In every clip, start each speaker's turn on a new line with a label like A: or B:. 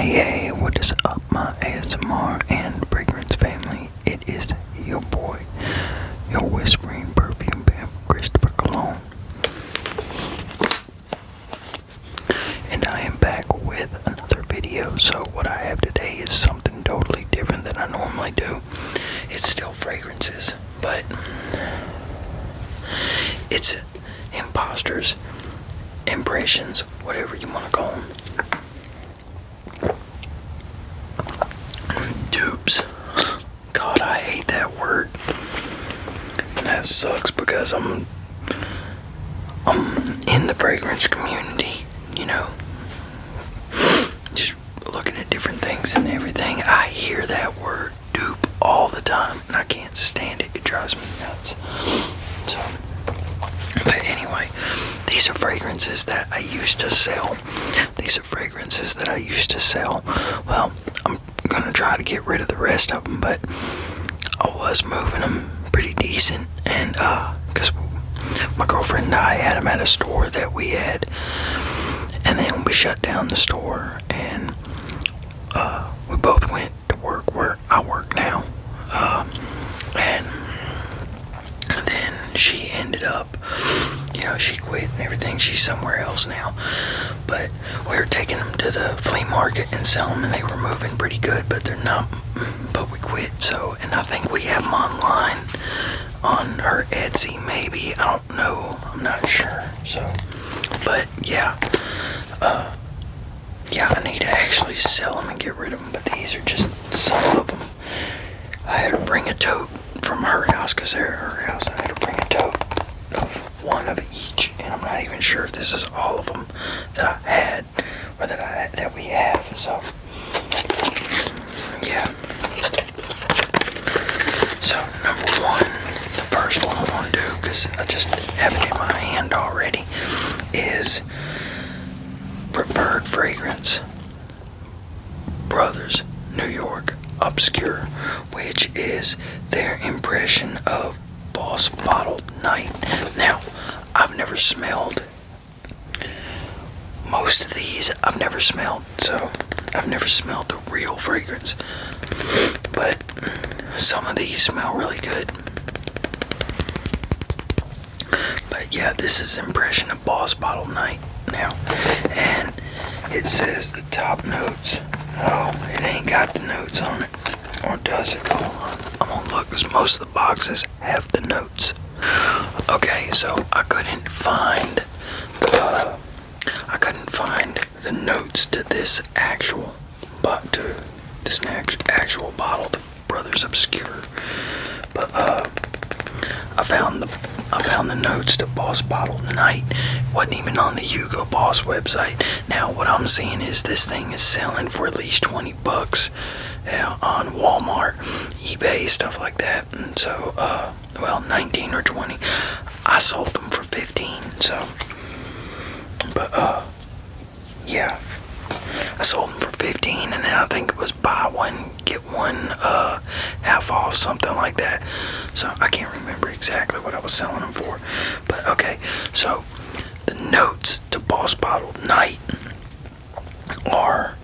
A: Hey, what is up, my ASMR and fragrance family? It is your boy, your whispering perfume pimp, Christopher Cologne. And I am back with another video. So what I have today is something totally different than I normally do. It's still fragrances, but it's imposters, impressions, whatever you want to call them. Dupes. God, I hate that word. And that sucks because I'm in the fragrance community, you know. Just looking at different things and everything. I hear that word dupe all the time and I can't stand it. It drives me nuts. So, but anyway, these are fragrances that I used to sell. Well, I'm gonna try to get rid of the rest of them, but I was moving them pretty decent, and because my girlfriend and I had them at a store that we had, and then we shut down the store, and we both went to work where I work now, and then she ended up, she quit and everything. She's somewhere else now. But we were taking them to the flea market and selling them, and they were moving pretty good, but they're not. But we quit. So, and I think we have them online on her Etsy, maybe. I don't know. I'm not sure. So, but yeah. I need to actually sell them and get rid of them. But these are just some of them. I had to bring a tote from her house because they're her house. I had to bring a tote of one of each, and I'm not even sure if this is all of them that I had or that we have. So yeah. So number one, the first one I want to do, because I just have it in my hand already, is Preferred Fragrance Brothers New York Obscure, which is their impression of Boss Bottled Night. Now, I've never smelled most of these. I've never smelled the real fragrance, but some of these smell really good. But yeah, this is impression of Boss Bottled Night now, and it says the top notes. Oh, it ain't got the notes on it. Or does it? Hold on. I'm gonna look, because most of the boxes have the notes. Okay, so I couldn't find the notes to this actual bottle, the Brothers Obscure. But I found the notes to Boss Bottled Night. It wasn't even on the Hugo Boss website. Now what I'm seeing is this thing is selling for at least $20 on Walmart, eBay, stuff like that. And so 19 or 20. I sold them for 15. So, but yeah, I sold them for 15, and then I think it was buy one get one half off, something like that. So I can't remember exactly what I was selling them for. But okay, so the notes to Boss Bottled Night are,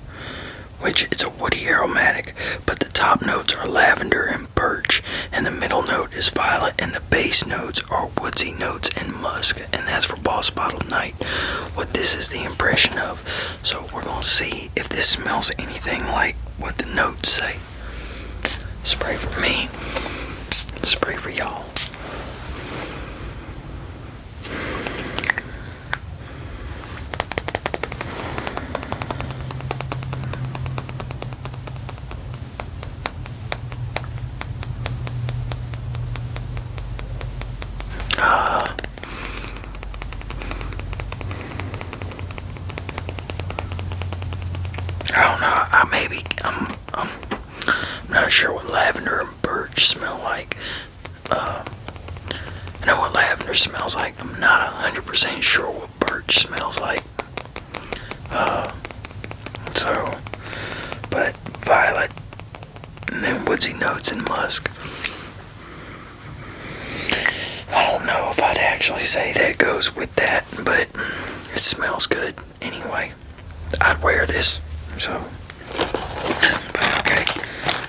A: which it's a woody aromatic, but the top notes are lavender and birch, and the middle note is violet, and the base notes are woodsy notes and musk, and that's for Boss Bottled Night. What this is the impression of. So we're gonna see if this smells anything like what the notes say. Spray for me, spray for y'all. I don't know. I'm not sure what lavender and birch smell like. I know what lavender smells like. I'm not 100% sure what birch smells like. But violet, and then woodsy notes and musk. I don't know if I'd actually say that goes with that, but it smells good anyway. I'd wear this, so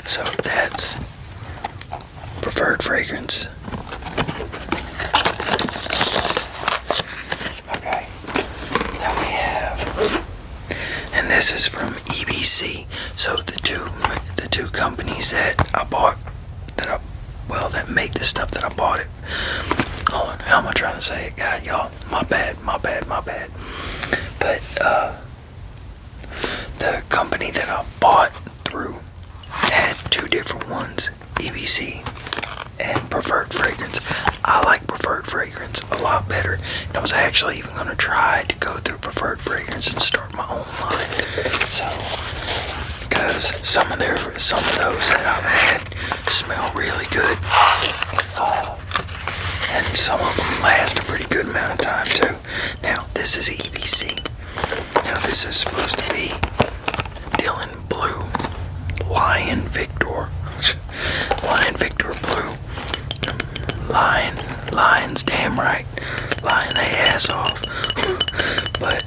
A: So that's preferred fragrance. Okay. Then we have, and this is from EBC. So the two companies that I bought, that make the stuff that I bought it. Hold on, how am I trying to say it? God, y'all, my bad. But the company that I bought through had two different ones, EBC and preferred fragrance. I like preferred fragrance a lot better, and I was actually even going to try to go through preferred fragrance and start my own line. So, because some of those that I've had smell really good, and some of them last a pretty good amount of time too. Now, this is EBC. Now, this is supposed to be Dylan Blue Lion Victor Blue. Lions, damn right. Lying their ass off. But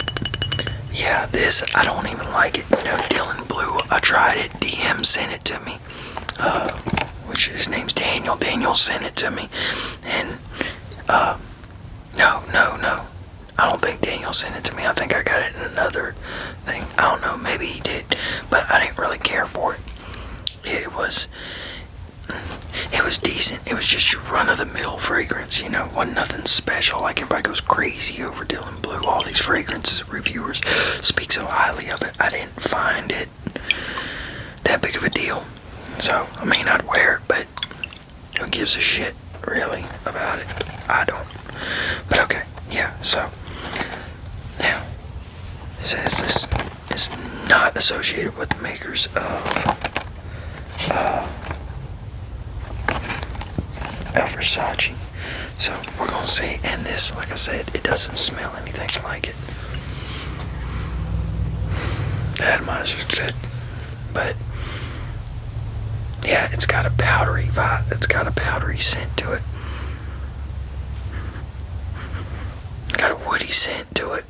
A: yeah, this, I don't even like it. Dylan Blue, I tried it. DM sent it to me. Which his name's Daniel. Daniel sent it to me. And no. I don't think Daniel sent it to me. I think I got it in another thing. I don't know, maybe he did. But I didn't really care for it. It was decent. It was just your run-of-the-mill fragrance, wasn't nothing special. Like, everybody goes crazy over Dylan Blue. All these fragrance reviewers speak so highly of it. I didn't find it that big of a deal. So, I'd wear it, but who gives a shit, really, about it? I don't. But okay, yeah, so, now, it says this is not associated with the makers of Versace. So we're gonna see, and this, like I said, it doesn't smell anything like it. The atomizer's good, but yeah, it's got a powdery vibe. It's got a powdery scent to it. Got a woody scent to it.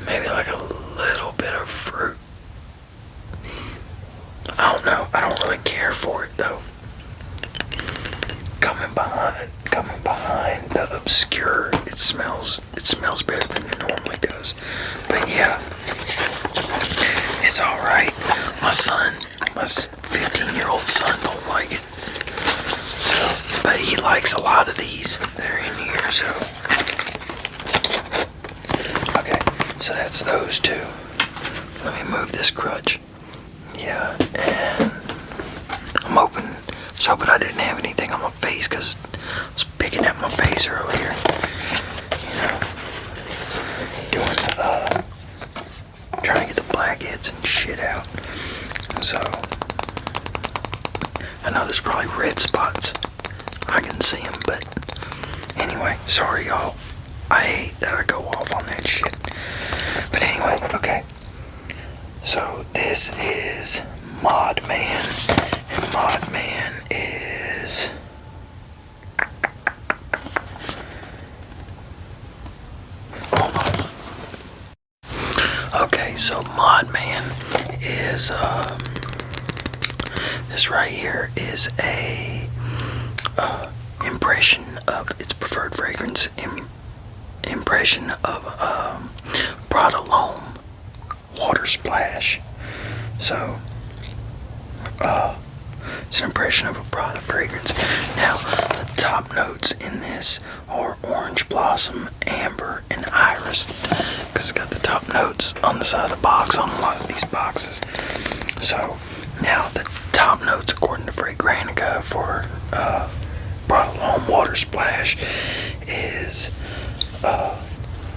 A: Maybe like a little bit of fruit. I don't know. I don't really care for it though. Coming behind the obscure, it smells better than it normally does. But yeah, it's alright. My 15-year-old son don't like it. So, but he likes a lot of these that are in here, so. Okay, so that's those two. Let me move this crutch. Yeah, and I was hoping I didn't have anything on my face, because I was picking at my face earlier. Trying to get the blackheads and shit out. So, I know there's probably red spots. I can see them, but anyway, sorry y'all. I hate that I go off on that shit. But anyway, okay. So this is Mod Man, and Mod Man is okay, so Mod Man is this right here is a impression of its preferred fragrance impression of Prada L'Homme Water Splash. So it's an impression of a Prada fragrance. Now, the top notes in this are orange blossom, amber, and iris, because it's got the top notes on the side of the box on a lot of these boxes. So now the top notes, according to Fragrantica for Prada L'Homme Water Splash, is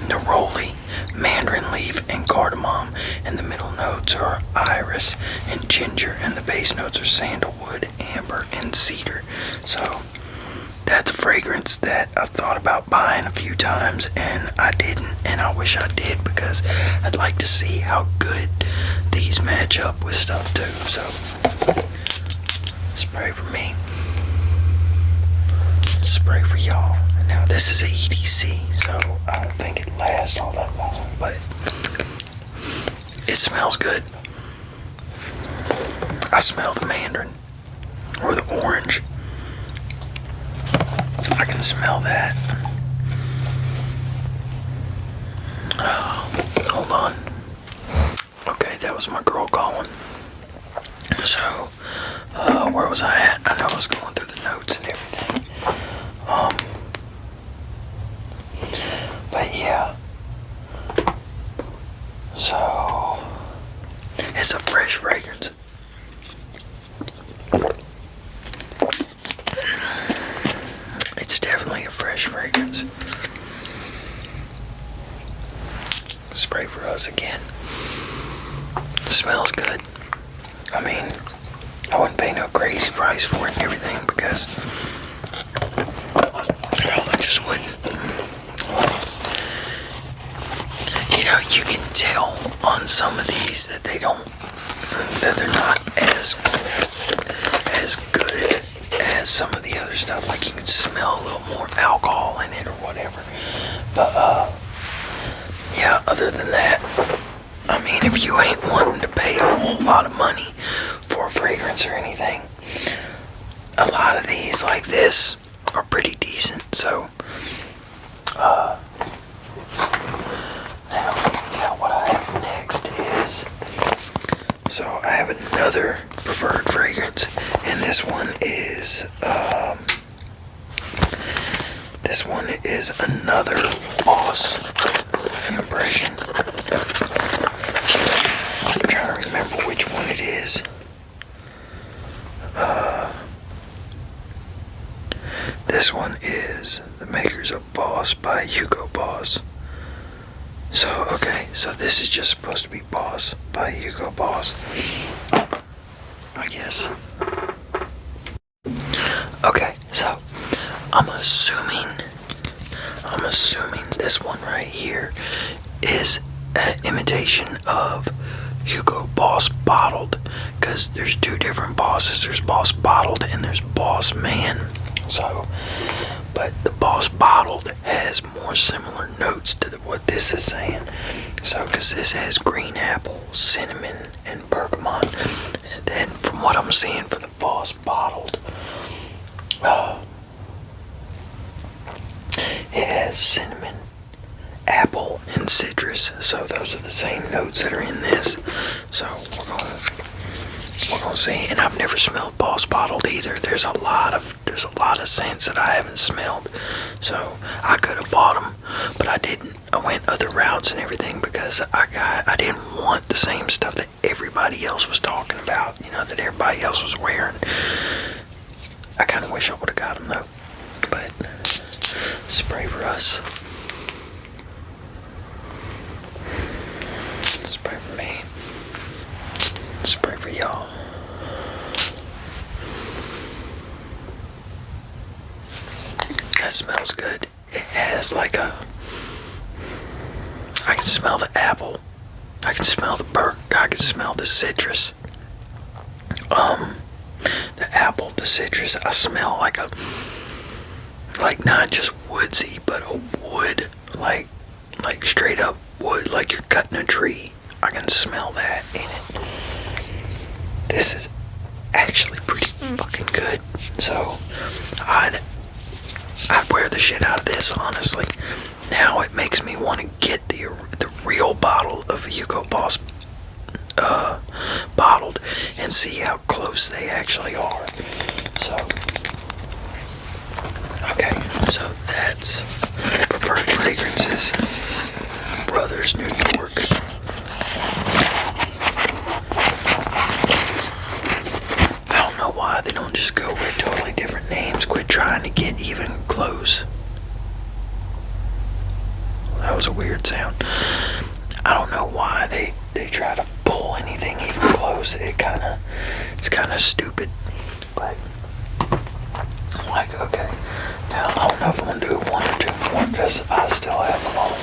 A: neroli, mandarin leaf, and cardamom, and the middle notes are iris and ginger, and the base notes are sandalwood, amber, and cedar. So that's a fragrance that I've thought about buying a few times, and I didn't, and I wish I did, because I'd like to see how good these match up with stuff too. So spray for me, spray for y'all. Now this is a EDC, so I don't think it lasts all that long, but it smells good. I smell the mandarin or the orange. I can smell that. Hold on. Okay, that was my girl calling. So, where was I at? I know I was going through the notes and everything. But yeah. So, it's a fresh fragrance. It's definitely a fresh fragrance. Spray for us again. Smells good. I mean, I wouldn't pay no crazy price for it and everything because I just wouldn't. You know, you can tell on some of these that they're not as good as some of the other stuff. Like you can smell a little more alcohol in it or whatever. But yeah, other than that, I mean, if you ain't wanting to pay a whole lot of money for a fragrance or anything, a lot of these like this are pretty decent. So, now what I have next is, so I have another preferred fragrance, and this one is another Boss impression. I'm trying to remember which one it is. This one is The Makers of Boss by Hugo Boss. So, okay, so this is just supposed to be Boss by Hugo Boss, I guess. Okay, so I'm assuming this one right here is an imitation of Hugo Boss Bottled, because there's two different Bosses. There's Boss Bottled and there's Boss Man. So, but the Boss Bottled has more similar notes to what this is saying. So, because this has green apple, cinnamon, and bergamot. And then from what I'm seeing for the Boss Bottled, it has cinnamon, apple, and citrus. So those are the same notes that are in this. So we're gonna see. And I've never smelled Boss Bottled either. There's a lot of scents that I haven't smelled. So I could have bought them, but I didn't. I went other routes and everything because I didn't want the same stuff that everybody else was talking about. You know, that everybody else was wearing. I kind of wish I would have got them though. But spray for us. Spray for me. Spray for y'all. That smells good. It has like I can smell the apple. I can smell I can smell the citrus. The apple, the citrus. I smell like not just woodsy, but a wood, like straight up wood, like you're cutting a tree. I can smell that in it. This is actually pretty fucking good. So I'd wear the shit out of this, honestly. Now it makes me want to get the real bottle of Hugo Boss Bottled and see how close they actually are. So, okay, so that's Preferred Fragrances, Brothers, New York. I don't know why they don't just go with totally different names. Quit trying to get even close. That was a weird sound. I don't know why they try to pull anything even close. It's kind of stupid. But like, okay, now I don't know if I'm gonna do one or two more because I still have a whole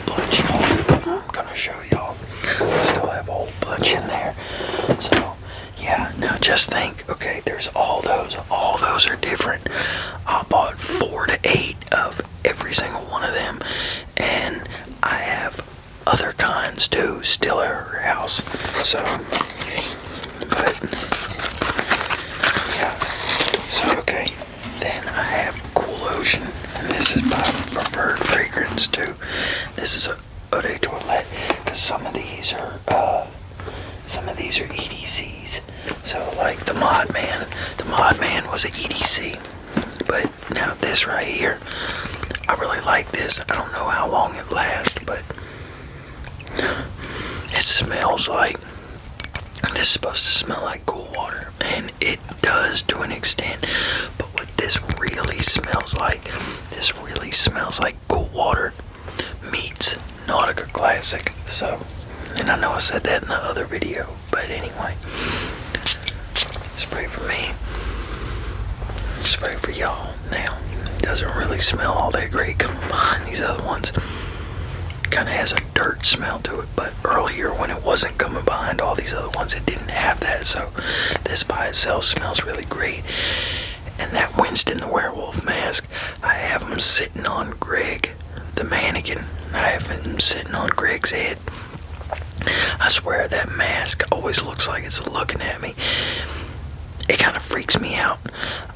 A: bunch. I'm gonna show y'all. I still have a whole bunch in there. So yeah, now just think. Okay, there's all those. All those are different. I bought still at her house. So, but yeah. So okay. Then I have Cool Ocean, and this is my preferred fragrance too. This is a eau de toilette. Some of these are EDCs. So like the Mod Man was an EDC. But now this right here, I really like this. I don't know how long it lasts, but it smells like, this is supposed to smell like cool water, and it does to an extent. But what this really smells like cool water meets Nautica Classic. So, and I know I said that in the other video, but anyway, spray for me, spray for y'all. Now, it doesn't really smell all that great coming behind these other ones. Kind of has a dirt smell to it, but earlier when it wasn't coming behind all these other ones, it didn't have that. So this by itself smells really great. And that Winston the Werewolf mask, I have him sitting on Greg the mannequin. I have him sitting on Greg's head. I swear that mask always looks like it's looking at me. It kind of freaks me out.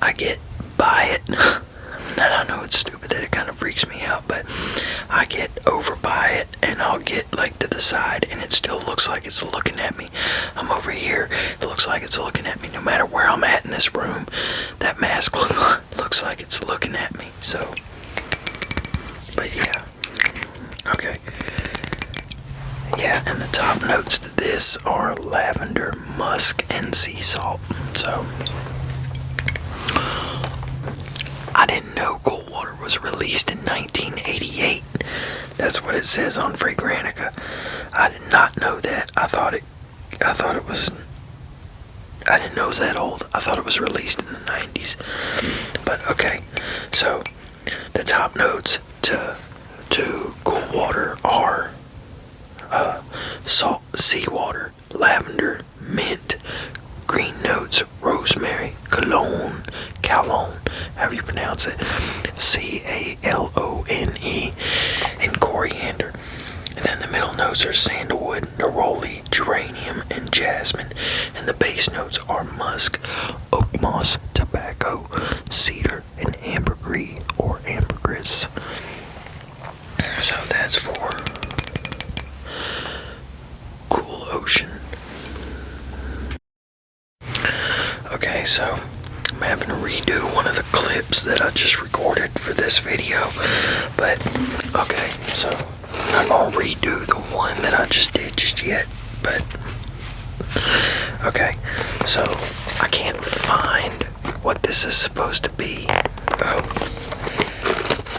A: I get by it. And I know it's stupid that it kind of freaks me out, but I get over by it, and I'll get like to the side, and it still looks like it's looking at me. I'm over here, it looks like it's looking at me no matter where I'm at in this room. That mask looks like it's looking at me. So, but yeah, okay. Yeah, and the top notes to this are lavender, musk, and sea salt. So, I didn't know Cool Water was released in 1988. That's what it says on Fragrantica. I did not know that. I thought it was, I didn't know it was that old. I thought it was released in the 90s. But okay, so the top notes to Cool Water are salt, seawater, lavender, mint, green notes, rosemary, cologne, however you pronounce it, Calone, and coriander. And then the middle notes are sandalwood, neroli, geranium, and jasmine. And the base notes are musk, oak moss, tobacco, cedar, and ambergris or ambergris. So that's for Cool Ocean. Okay, so I'm having to redo one of the clips that I just recorded for this video, but okay, so I'm not gonna redo the one that I just did just yet, but okay, so I can't find what this is supposed to be.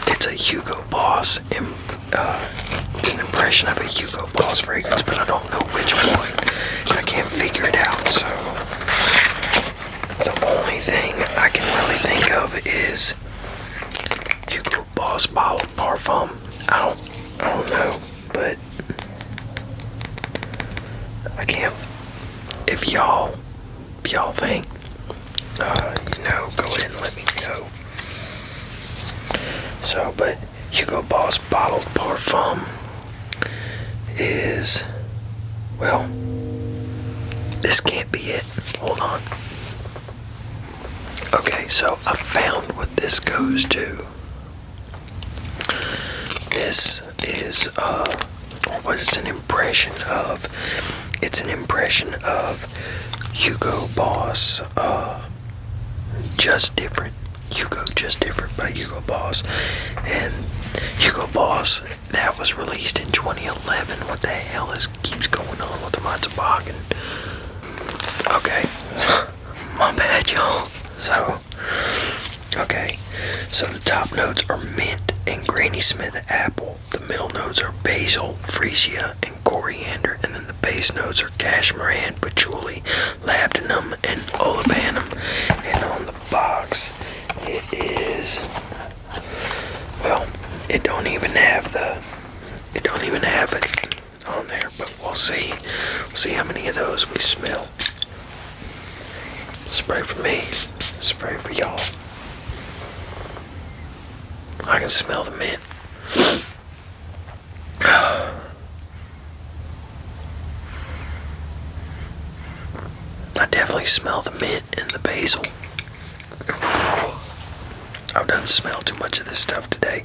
A: It's a Hugo Boss, an impression of a Hugo Boss fragrance, but I don't know which one. I can't figure it out, so the only thing I can really think of is Hugo Boss bottled parfum. I don't know, but I can't. If y'all think, go ahead and let me know. So, but Hugo Boss bottled parfum is, well, this can't be it. Hold on. Okay, so I found what this goes to. This is, what is an impression of? It's an impression of Hugo Boss, Just Different. Hugo Just Different by Hugo Boss. And Hugo Boss, that was released in 2011. What the hell keeps going on with my toboggan? Okay, my bad, y'all. So, okay, so the top notes are mint and Granny Smith apple. The middle notes are basil, freesia, and coriander. And then the base notes are cashmeran, patchouli, labdanum, and olibanum. And on the box, it is, well, it don't even have it on there, but we'll see. We'll see how many of those we smell. Spray for me, spray for y'all. I can smell the mint. definitely smell the mint and the basil. I've done smell too much of this stuff today.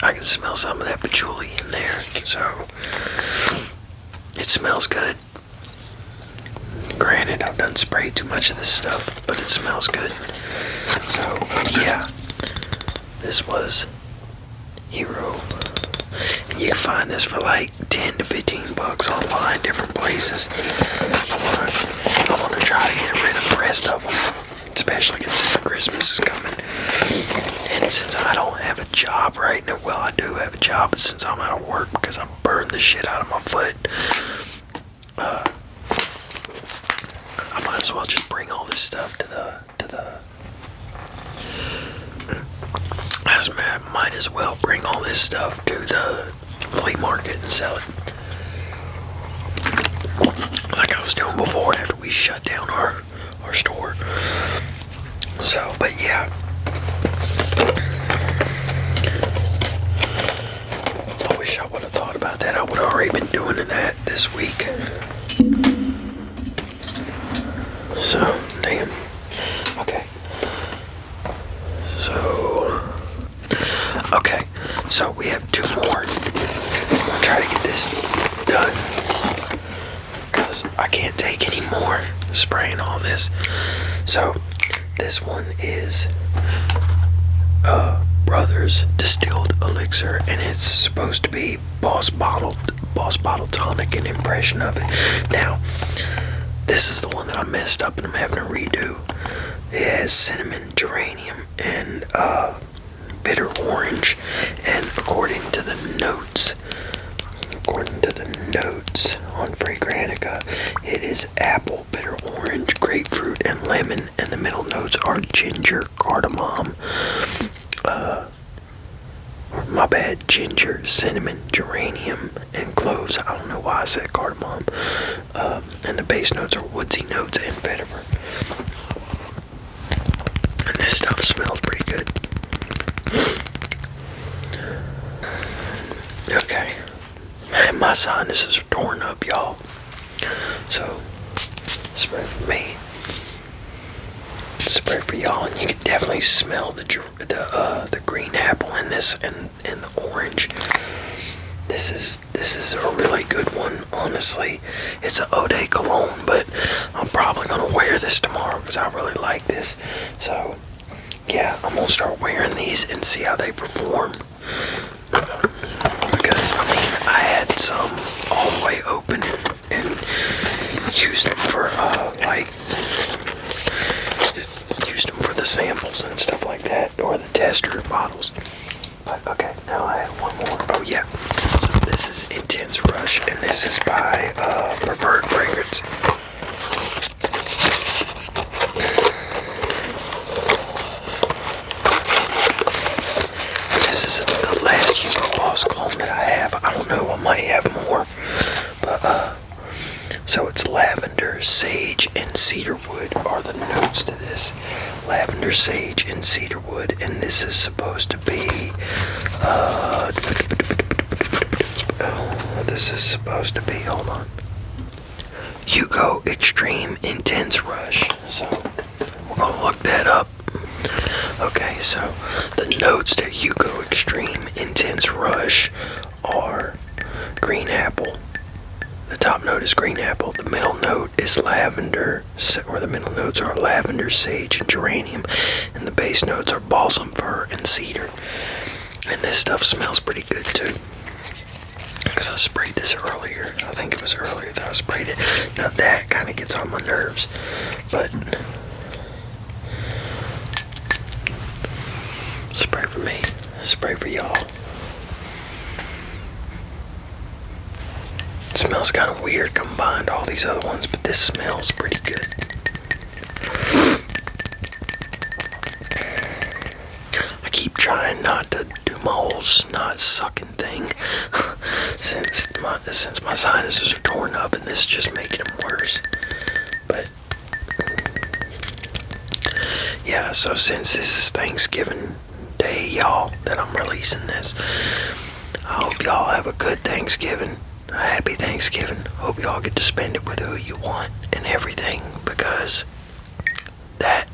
A: I can smell some of that patchouli in there, so it smells good. Granted, I've done sprayed too much of this stuff, but it smells good. So, yeah, this was Hero. And you can find this for like 10 to 15 bucks online, different places. I want to try to get rid of the rest of them, especially considering Christmas is coming. And since I don't have a job right now, well, I do have a job, but since I'm out of work because I burned the shit out of my foot, I might as well just bring all this stuff to the I might as well bring all this stuff to the flea market and sell it. Like I was doing before after we shut down our store. So, but yeah. I wish I would have thought about that. I would have already been doing that this week. So, damn. Okay. So we have 2 more. I'll try to get this done because I can't take any more spraying all this. So this one is Brothers Distilled Elixir, and it's supposed to be Boss Bottle Tonic, an impression of it. Now, this is the one that I messed up and I'm having to redo. It has cinnamon, geranium, and bitter orange, and according to the notes on Fragrantica, it is apple, bitter orange, grapefruit, and lemon, and the middle notes are ginger, cardamom, ginger, cinnamon, geranium, and cloves. I don't know why I said cardamom. And the base notes are woodsy notes and vetiver. And this stuff smells pretty good. Okay. Man, my sinuses are torn up, y'all. So, spray for me. Spray for y'all, and you can definitely smell the green apple in this and the orange. This is a really good one, honestly. It's an Eau de Cologne, but I'm probably gonna wear this tomorrow because I really like this. So, yeah, I'm gonna start wearing these and see how they perform. Because I had some all the way open and used them for the samples and stuff like that, or the tester bottles. But okay, now I have one more. Oh yeah, so this is Intense Rush, and this is by Preferred Fragrance. This is the last Hugo Boss clone that I have. I don't know, I might have more, but so it's lavender, sage, and cedarwood are the notes to this. Lavender, sage, and cedarwood, and this is supposed to be hold on, Hugo Extreme Intense Rush. So we're gonna look that up. Okay, so the notes to Hugo Extreme Intense Rush are green apple. The top note is green apple. The middle note is lavender, or the middle notes are lavender, sage, and geranium, and the base notes are balsam fir and cedar. And this stuff smells pretty good too, because I sprayed this earlier. I think it was earlier that I sprayed it. Now that kind of gets on my nerves, but spray for me, spray for y'all. It smells kind of weird combined to all these other ones, but this smells pretty good. I keep trying not to do my whole snot sucking thing since my sinuses are torn up, and this is just making them worse. But yeah, so since this is Thanksgiving Day, y'all, that I'm releasing this, I hope y'all have a good Thanksgiving. a happy Thanksgiving. Hope y'all get to spend it with who you want and everything, because that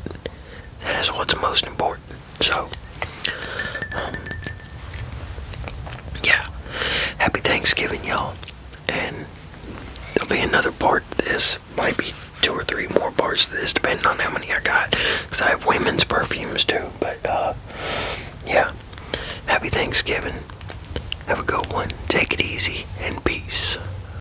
A: is what's most important. So, yeah, happy Thanksgiving, y'all. And there'll be another part to this. Might be 2 or 3 more parts to this, depending on how many I got. Because I have women's perfumes too. But, yeah. Happy Thanksgiving. Have a good one. Take it easy. And peace.